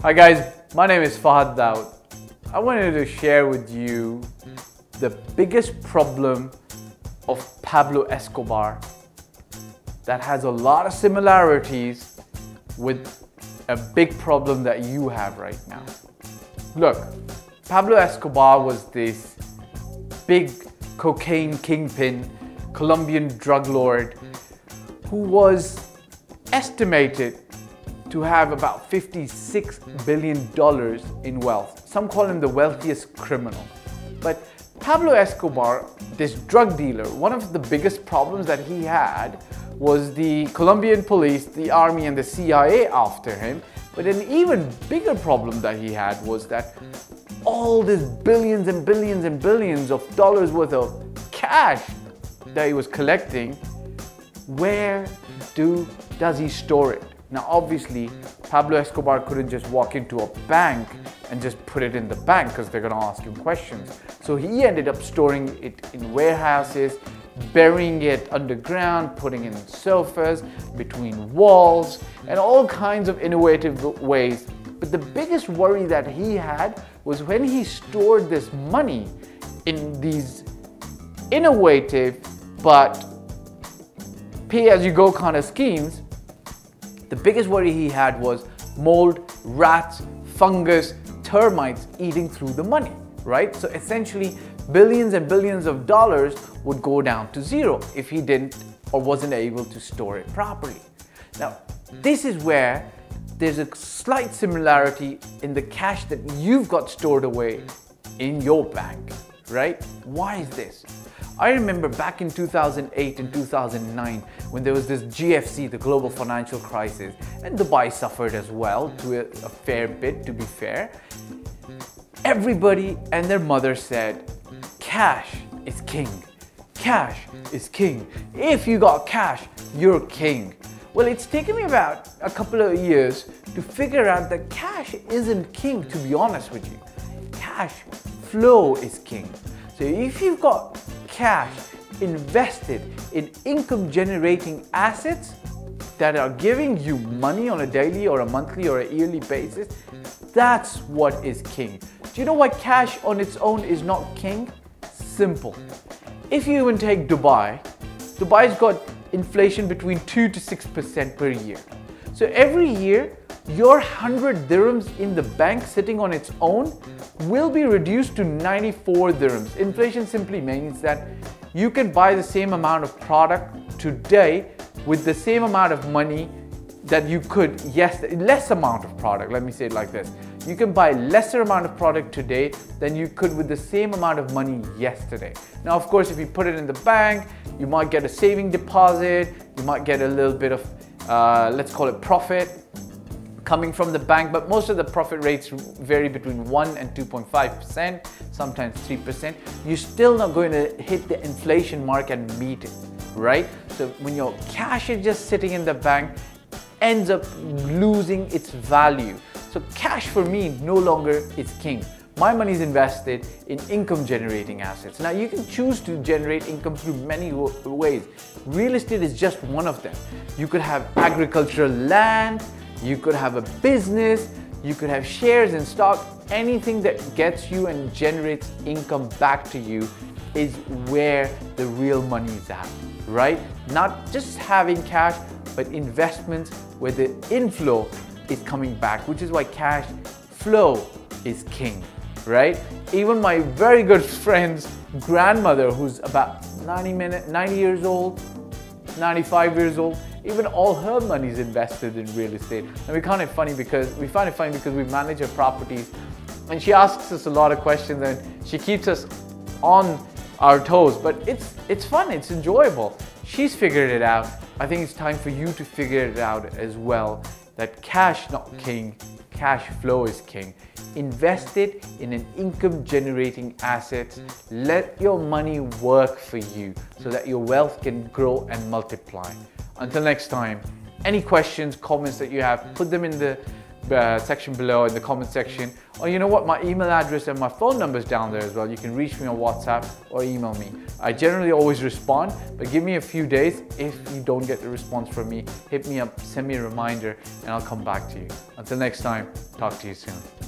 Hi guys, my name is Fahd Dawood. I wanted to share with you the biggest problem of Pablo Escobar that has a lot of similarities with a big problem that you have right now. Look, Pablo Escobar was this big cocaine kingpin, Colombian drug lord who was estimated to have about $56 billion in wealth. Some call him the wealthiest criminal. But Pablo Escobar, this drug dealer, one of the biggest problems that he had was the Colombian police, the army and the CIA after him. But an even bigger problem that he had was that all these billions and billions and billions of dollars worth of cash that he was collecting, where does he store it? Now obviously, Pablo Escobar couldn't just walk into a bank and just put it in the bank because they're going to ask him questions. So he ended up storing it in warehouses, burying it underground, putting it in sofas, between walls, and all kinds of innovative ways. But the biggest worry that he had was when he stored this money in these innovative but pay-as-you-go kind of schemes. The biggest worry he had was mold, rats, fungus, termites eating through the money, right? So essentially, billions and billions of dollars would go down to zero if he didn't or wasn't able to store it properly. Now, this is where there's a slight similarity in the cash that you've got stored away in your bank, right? Why is this? I remember back in 2008 and 2009 when there was this GFC, the global financial crisis, and Dubai suffered as well to a fair bit, to be fair. Everybody and their mother said, cash is king. Cash is king. If you got cash, you're king. Well, it's taken me about a couple of years to figure out that cash isn't king, to be honest with you. Cash flow is king. So if you've got cash invested in income generating assets that are giving you money on a daily or a monthly or a yearly basis, that's what is king. Do you know why cash on its own is not king? Simple. If you even take Dubai's got inflation between 2 to 6% per year. So every year, your 100 dirhams in the bank sitting on its own will be reduced to 94 dirhams. Inflation simply means that you can buy the same amount of product today with the same amount of money that you could less amount of product, let me say it like this. You can buy lesser amount of product today than you could with the same amount of money yesterday. Now, of course, if you put it in the bank, you might get a saving deposit, you might get a little bit of, let's call it profit coming from the bank, but most of the profit rates vary between 1 and 2.5%, sometimes 3%. You're still not going to hit the inflation mark and meet it, right? So when your cash is just sitting in the bank, ends up losing its value. So cash for me no longer is king. My money is invested in income generating assets. Now you can choose to generate income through many ways. Real estate is just one of them. You could have agricultural land, you could have a business, you could have shares in stock. Anything that gets you and generates income back to you is where the real money is at, right? Not just having cash, but investments where the inflow is coming back, which is why cash flow is king, right? Even my very good friend's grandmother, who's about 90 years old, 95 years old, even all her money is invested in real estate. And we find it funny because we manage her properties, and she asks us a lot of questions and she keeps us on our toes, but it's fun, it's enjoyable. She's figured it out. I think it's time for you to figure it out as well, that cash not king, cash flow is king. Invest it in an income generating asset. Let your money work for you so that your wealth can grow and multiply. Until next time, any questions, comments that you have, put them in the section below in the comment section. Or you know what, my email address and my phone number is down there as well. You can reach me on WhatsApp or email me. I generally always respond, but give me a few days. If you don't get the response from me, hit me up, send me a reminder, and I'll come back to you. Until next time, talk to you soon.